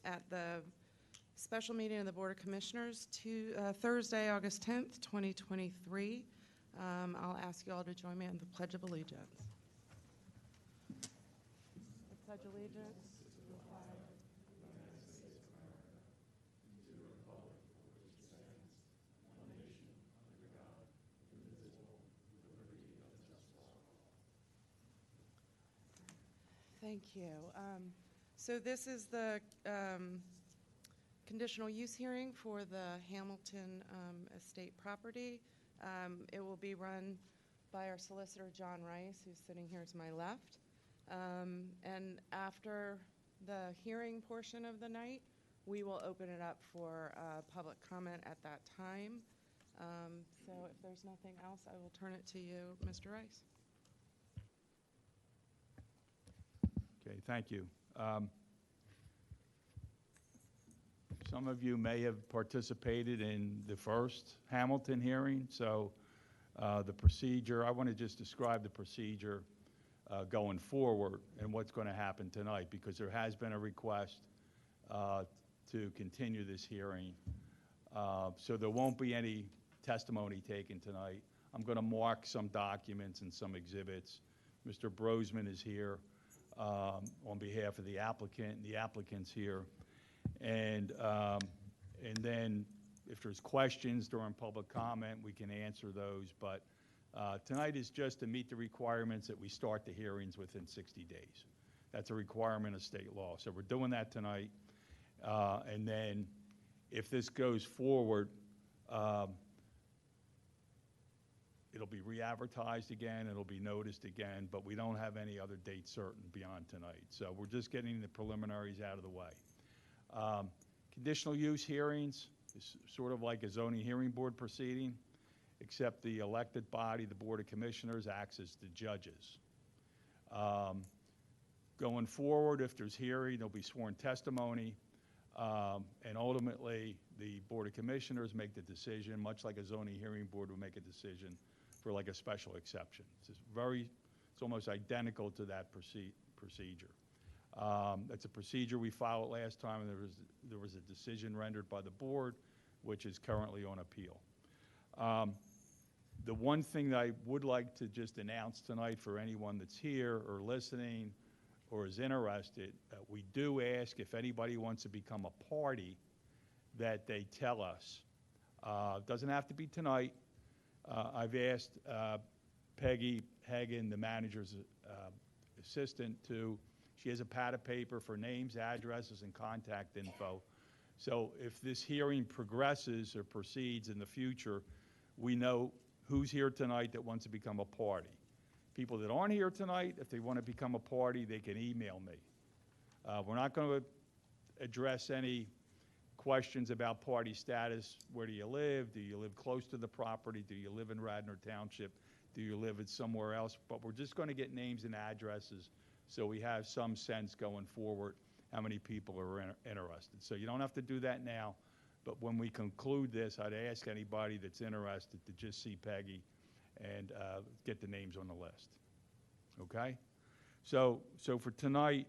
at the special meeting of the Board of Commissioners Thursday, August 10th, 2023. I'll ask you all to join me in the Pledge of Allegiance. I pledge allegiance to the flag of the United States of America and to the republic for which it stands, one nation, under God, indivisible, with liberty and justice for all. Thank you. So this is the conditional use hearing for the Hamilton estate property. It will be run by our solicitor, John Rice, who's sitting here to my left. And after the hearing portion of the night, we will open it up for public comment at that time. So if there's nothing else, I will turn it to you, Mr. Rice. Okay, thank you. Some of you may have participated in the first Hamilton hearing, so the procedure, I want to just describe the procedure going forward and what's going to happen tonight, because there has been a request to continue this hearing. So there won't be any testimony taken tonight. I'm going to mark some documents and some exhibits. Mr. Brosman is here on behalf of the applicant, and the applicant's here. And then if there's questions during public comment, we can answer those. But tonight is just to meet the requirements that we start the hearings within 60 days. That's a requirement of state law. So we're doing that tonight. And then if this goes forward, it'll be re-advertised again, it'll be noticed again, but we don't have any other date certain beyond tonight. So we're just getting the preliminaries out of the way. Conditional use hearings is sort of like a zoning hearing board proceeding, except the elected body, the Board of Commissioners, acts as the judges. Going forward, if there's hearing, there'll be sworn testimony, and ultimately the Board of Commissioners make the decision, much like a zoning hearing board would make a decision for like a special exception. It's almost identical to that procedure. It's a procedure we followed last time, and there was a decision rendered by the board, which is currently on appeal. The one thing that I would like to just announce tonight for anyone that's here or listening or is interested, we do ask if anybody wants to become a party that they tell us. It doesn't have to be tonight. I've asked Peggy Hagan, the manager's assistant, she has a pad of paper for names, addresses, and contact info. So if this hearing progresses or proceeds in the future, we know who's here tonight that wants to become a party. People that aren't here tonight, if they want to become a party, they can email me. We're not going to address any questions about party status. Where do you live? Do you live close to the property? Do you live in Radnor Township? Do you live in somewhere else? But we're just going to get names and addresses so we have some sense going forward how many people are interested. So you don't have to do that now, but when we conclude this, I'd ask anybody that's interested to just see Peggy and get the names on the list. Okay? So for tonight,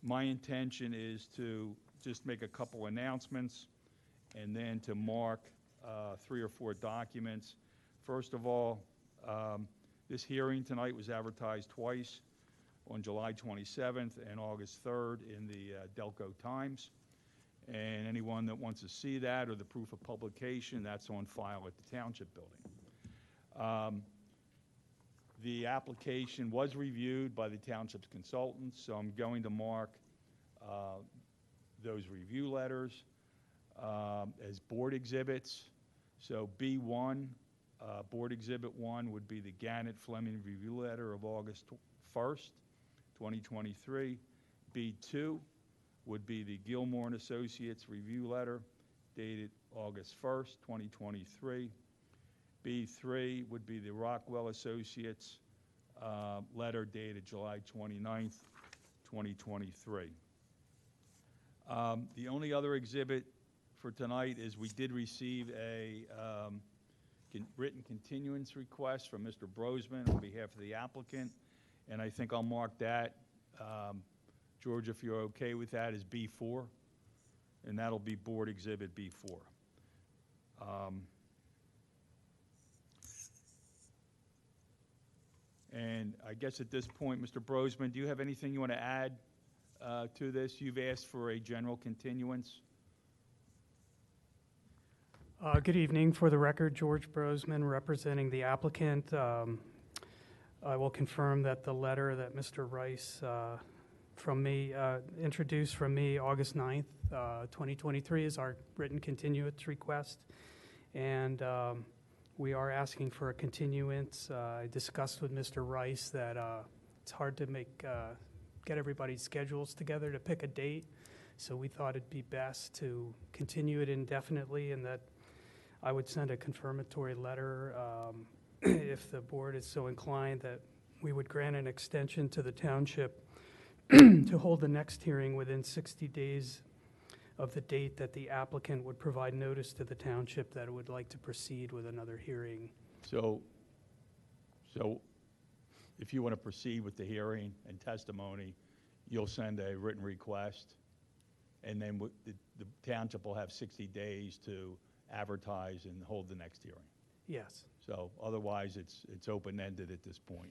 my intention is to just make a couple announcements and then to mark 3 or 4 documents. First of all, this hearing tonight was advertised twice, on July 27th and August 3rd in the Delco Times. And anyone that wants to see that or the proof of publication, that's on file at the Township building. The application was reviewed by the Township's consultants, so I'm going to mark those review letters as board exhibits. So B1, Board Exhibit 1 would be the Gannett Fleming review letter of August 1st, 2023. B2 would be the Gilmore & Associates review letter dated August 1st, 2023. B3 would be the Rockwell Associates letter dated July 29th, 2023. The only other exhibit for tonight is we did receive a written continuance request from Mr. Brosman on behalf of the applicant, and I think I'll mark that George, if you're okay with that, is B4, and that'll be Board Exhibit B4. And I guess at this point, Mr. Brosman, do you have anything you want to add to this? You've asked for a general continuance. Good evening. For the record, George Brosman, representing the applicant. I will confirm that the letter that Mr. Rice introduced from me August 9th, 2023 is our written continuance request. And we are asking for a continuance. I discussed with Mr. Rice that it's hard to get everybody's schedules together to pick a date. So we thought it'd be best to continue it indefinitely, and that I would send a confirmatory letter if the board is so inclined that we would grant an extension to the township to hold the next hearing within 60 days of the date that the applicant would provide notice to the township that it would like to proceed with another hearing. So if you want to proceed with the hearing and testimony, you'll send a written request, and then the township will have 60 days to advertise and hold the next hearing. Yes. So otherwise, it's open-ended at this point.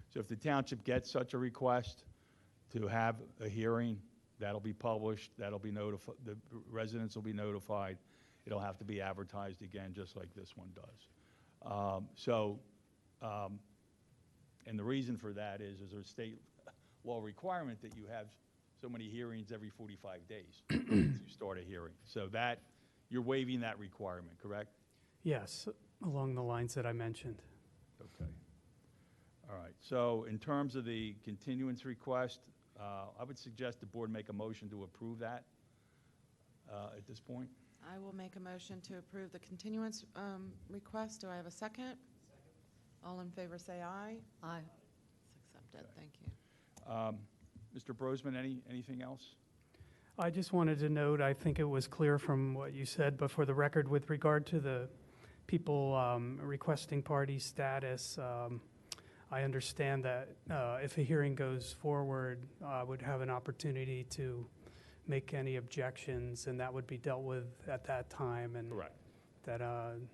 So if the township gets such a request to have a hearing, that'll be published, that'll be notified, the residents will be notified. It'll have to be advertised again, just like this one does. And the reason for that is there's a state law requirement that you have so many hearings every 45 days to start a hearing. So that, you're waiving that requirement, correct? Yes, along the lines that I mentioned. Okay. All right. So in terms of the continuance request, I would suggest the board make a motion to approve that at this point. I will make a motion to approve the continuance request. Do I have a second? Second. All in favor say aye. Aye. It's accepted. Thank you. Mr. Brosman, anything else? I just wanted to note, I think it was clear from what you said, but for the record, with regard to the people requesting party status, I understand that if a hearing goes forward, I would have an opportunity to make any objections, and that would be dealt with at that time. And Correct. that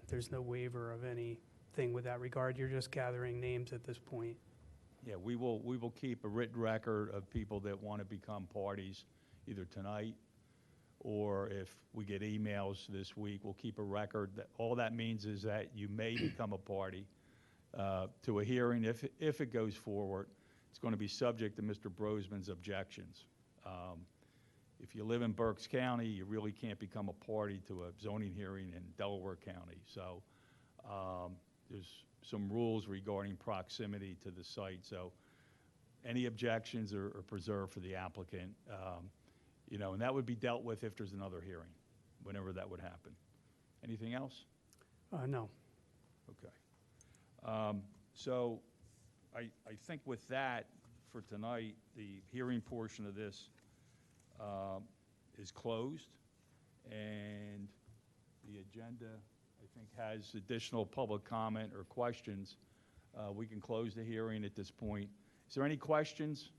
there's no waiver of anything with that regard. You're just gathering names at this point. Yeah, we will keep a written record of people that want to become parties either tonight, or if we get emails this week, we'll keep a record. All that means is that you may become a party to a hearing. If it goes forward, it's going to be subject to Mr. Brosman's objections. If you live in Berks County, you really can't become a party to a zoning hearing in Delaware County. So there's some rules regarding proximity to the site. So any objections are preserved for the applicant. And that would be dealt with if there's another hearing, whenever that would happen. Anything else? No. Okay. So I think with that, for tonight, the hearing portion of this is closed, and the agenda, I think, has additional public comment or questions. We can close the hearing at this point. Is there any questions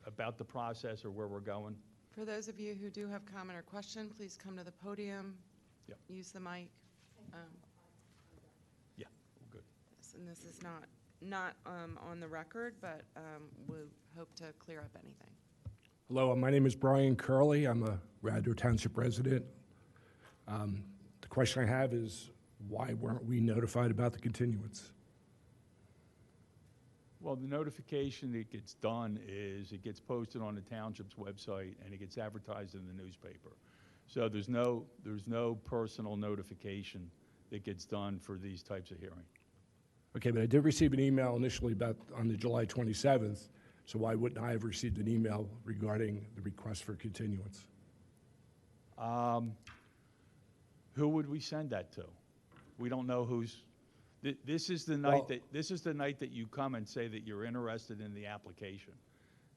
about the process or where we're going? For those of you who do have comment or question, please come to the podium. Yep. Use the mic. Yeah, good. Yes, and this is not on the record, but we'll hope to clear up anything. Hello, my name is Brian Curley. I'm a Radnor Township resident. The question I have is, why weren't we notified about the continuance? Well, the notification that gets done is it gets posted on the township's website and it gets advertised in the newspaper. So there's no personal notification that gets done for these types of hearings. Okay, but I did receive an email initially on the July 27th, so why wouldn't I have received an email regarding the request for continuance? Who would we send that to? We don't know who's. This is the night that you come and say that you're interested in the application.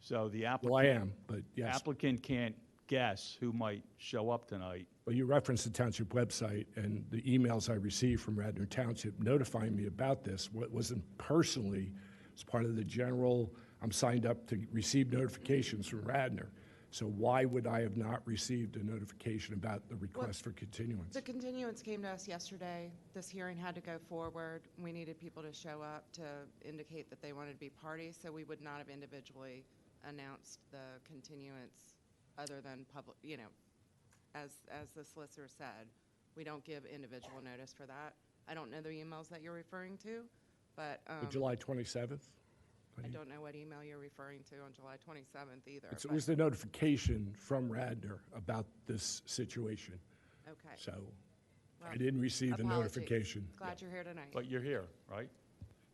So the applicant. Well, I am, but yes. Applicant can't guess who might show up tonight. Well, you referenced the township website, and the emails I received from Radnor Township notifying me about this wasn't personally as part of the general I'm signed up to receive notifications from Radnor. So why would I have not received a notification about the request for continuance? The continuance came to us yesterday. This hearing had to go forward. We needed people to show up to indicate that they wanted to be parties, so we would not have individually announced the continuance other than public, as the solicitor said. We don't give individual notice for that. I don't know the emails that you're referring to, but The July 27th? I don't know what email you're referring to on July 27th either. It but- was the notification from Radnor about this situation. Okay. So I Well, didn't receive the apologies. notification. Glad you're here tonight. But you're here, right?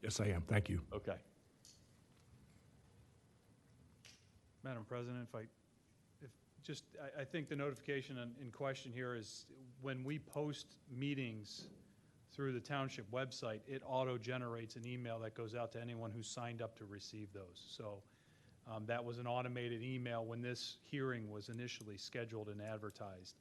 Yes, I am. Thank you. Okay. Madam President, I think the notification in question here is when we post meetings through the township website, it auto-generates an email that goes out to anyone who signed up to receive those. So that was an automated email when this hearing was initially scheduled and advertised.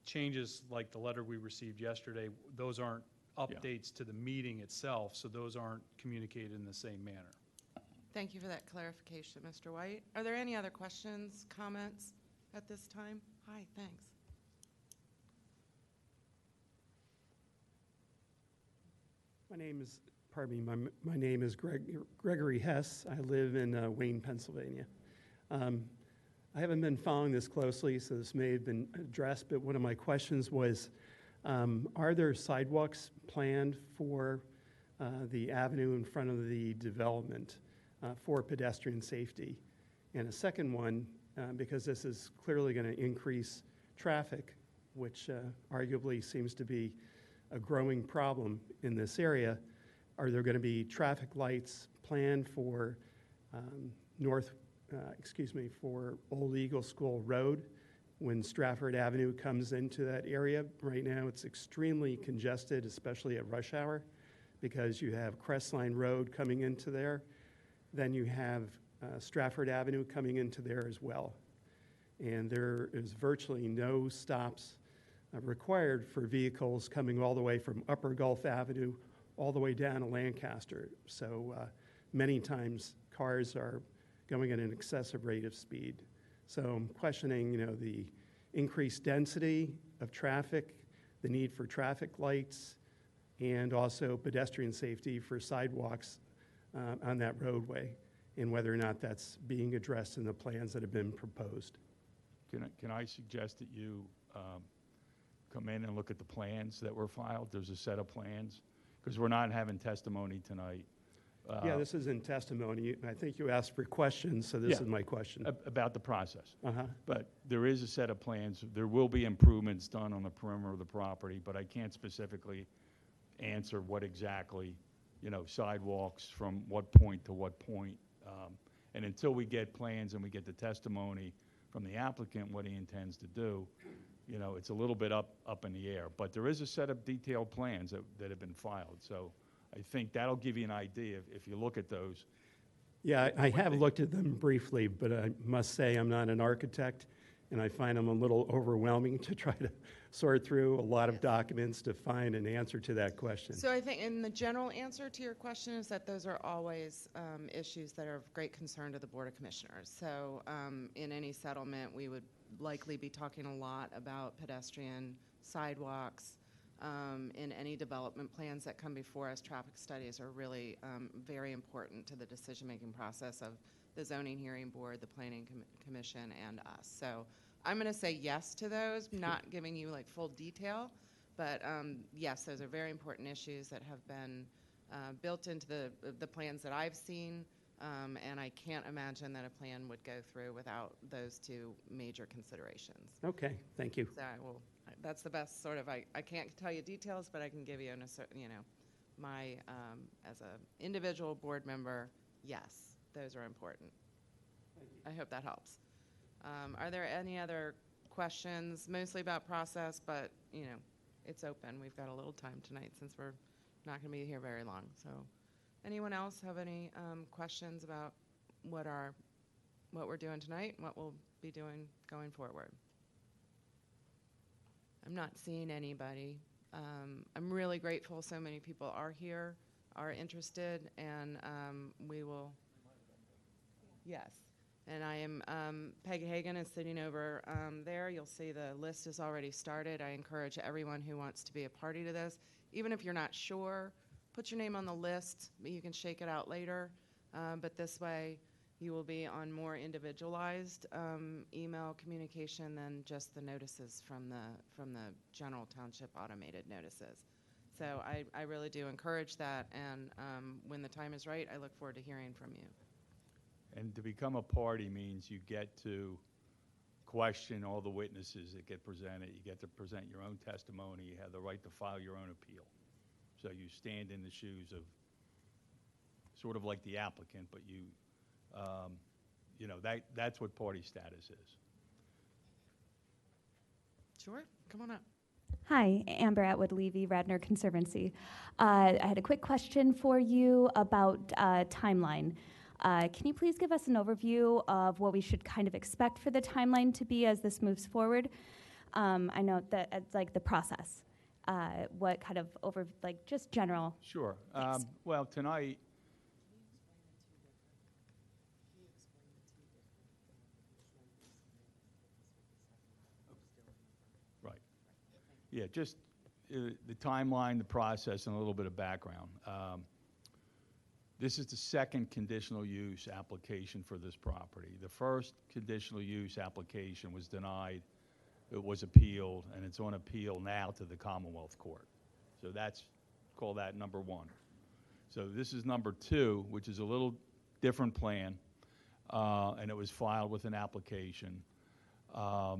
Changes like the letter we received yesterday, those aren't updates to the meeting itself, so those aren't communicated in the same manner. Thank you for that clarification, Mr. White. Are there any other questions, comments at this time? Hi, thanks. My name is Gregory Hess. I live in Wayne, Pennsylvania. I haven't been following this closely, so this may have been addressed, but one of my questions was, are there sidewalks planned for the avenue in front of the development for pedestrian safety? And a second one, because this is clearly going to increase traffic, which arguably seems to be a growing problem in this area, are there going to be traffic lights planned for for Old Eagle School Road when Stratford Avenue comes into that area? Right now it's extremely congested, especially at rush hour, because you have Crestline Road coming into there, then you have Stratford Avenue coming into there as well. And there is virtually no stops required for vehicles coming all the way from Upper Gulf Avenue all the way down to Lancaster. So many times cars are going at an excessive rate of speed. So I'm questioning, the increased density of traffic, the need for traffic lights, and also pedestrian safety for sidewalks on that roadway, and whether or not that's being addressed in the plans that have been proposed. Can I suggest that you come in and look at the plans that were filed? There's a set of plans, because we're not having testimony tonight. Yeah, this is in testimony. I think you asked for questions, so this Yeah. is my question. About the process. Uh-huh. But there is a set of plans. There will be improvements done on the perimeter of the property, but I can't specifically answer what exactly, sidewalks from what point to what point. And until we get plans and we get the testimony from the applicant, what he intends to do, it's a little bit up in the air. But there is a set of detailed plans that have been filed. So I think that'll give you an idea if you look at those. Yeah, I have looked at them briefly, but I must say I'm not an architect, and I find them a little overwhelming to try to sort through a lot of documents to find an answer to that question. So I think, and the general answer to your question is that those are always issues that are of great concern to the Board of Commissioners. So in any settlement, we would likely be talking a lot about pedestrian sidewalks. In any development plans that come before us, traffic studies are really very important to the decision-making process of the Zoning Hearing Board, the Planning Commission, and us. So I'm going to say yes to those, not giving you like full detail, but yes, those are very important issues that have been built into the plans that I've seen, and I can't imagine that a plan would go through without those two major considerations. Okay, thank you. So that's the best sort of, I can't tell you details, but I can give you, my, as an individual board member, yes, those are important. I hope that helps. Are there any other questions, mostly about process, but, it's open. We've got a little time tonight since we're not going to be here very long. So anyone else have any questions about what we're doing tonight and what we'll be doing going forward? I'm not seeing anybody. I'm really grateful so many people are here, are interested, and we will. Yes. And I am, Peggy Hagan is sitting over there. You'll see the list is already started. I encourage everyone who wants to be a party to this, even if you're not sure, put your name on the list. You can shake it out later. But this way, you will be on more individualized email communication than just the notices from the general township automated notices. So I really do encourage that, and when the time is right, I look forward to hearing from you. And to become a party means you get to question all the witnesses that get presented. You get to present your own testimony. You have the right to file your own appeal. So you stand in the shoes of sort of like the applicant, but that's what party status is. Sure, come on up. Hi, Amber Atwood-Levy, Radnor Conservancy. I had a quick question for you about timeline. Can you please give us an overview of what we should kind of expect for the timeline to be as this moves forward? I know that it's like the process. What kind of just general? Sure. Thanks. Well, tonight, right. Yeah, just the timeline, the process, and a little bit of background. This is the second conditional use application for this property. The first conditional use application was denied. It was appealed, and it's on appeal now to the Commonwealth Court. So call that number one. So this is number two, which is a little different plan, and it was filed with an application. I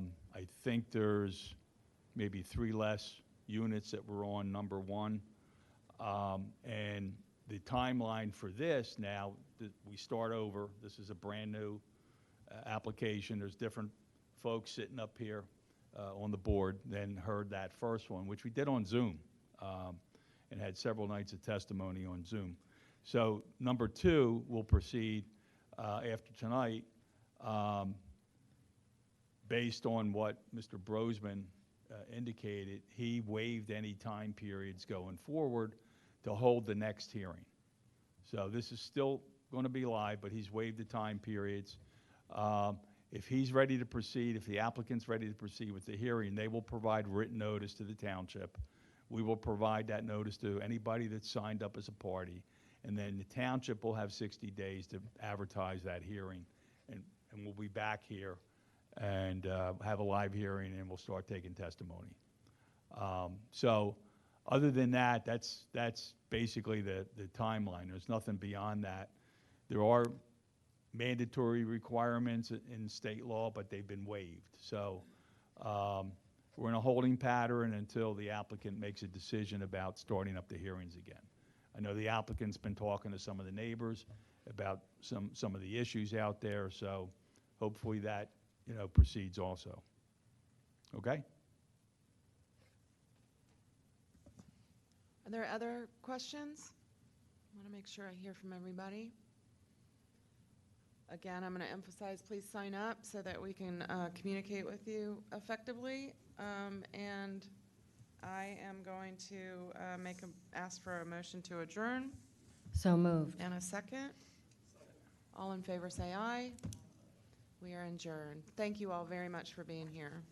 think there's maybe 3 less units that were on number one, and the timeline for this now, we start over. This is a brand new application. There's different folks sitting up here on the board than heard that first one, which we did on Zoom, and had several nights of testimony on Zoom. So number two will proceed after tonight based on what Mr. Brosman indicated. He waived any time periods going forward to hold the next hearing. So this is still going to be live, but he's waived the time periods. If he's ready to proceed, if the applicant's ready to proceed with the hearing, they will provide written notice to the township. We will provide that notice to anybody that's signed up as a party, and then the township will have 60 days to advertise that hearing, and we'll be back here and have a live hearing, and we'll start taking testimony. So other than that, that's basically the timeline. There's nothing beyond that. There are mandatory requirements in state law, but they've been waived. So we're in a holding pattern until the applicant makes a decision about starting up the hearings again. I know the applicant's been talking to some of the neighbors about some of the issues out there, so hopefully that proceeds also. Okay? Are there other questions? I want to make sure I hear from everybody. Again, I'm going to emphasize, please sign up so that we can communicate with you effectively. And I am going to ask for a motion to adjourn. So moved. And a second. All in favor say aye. We are adjourned. Thank you all very much for being here.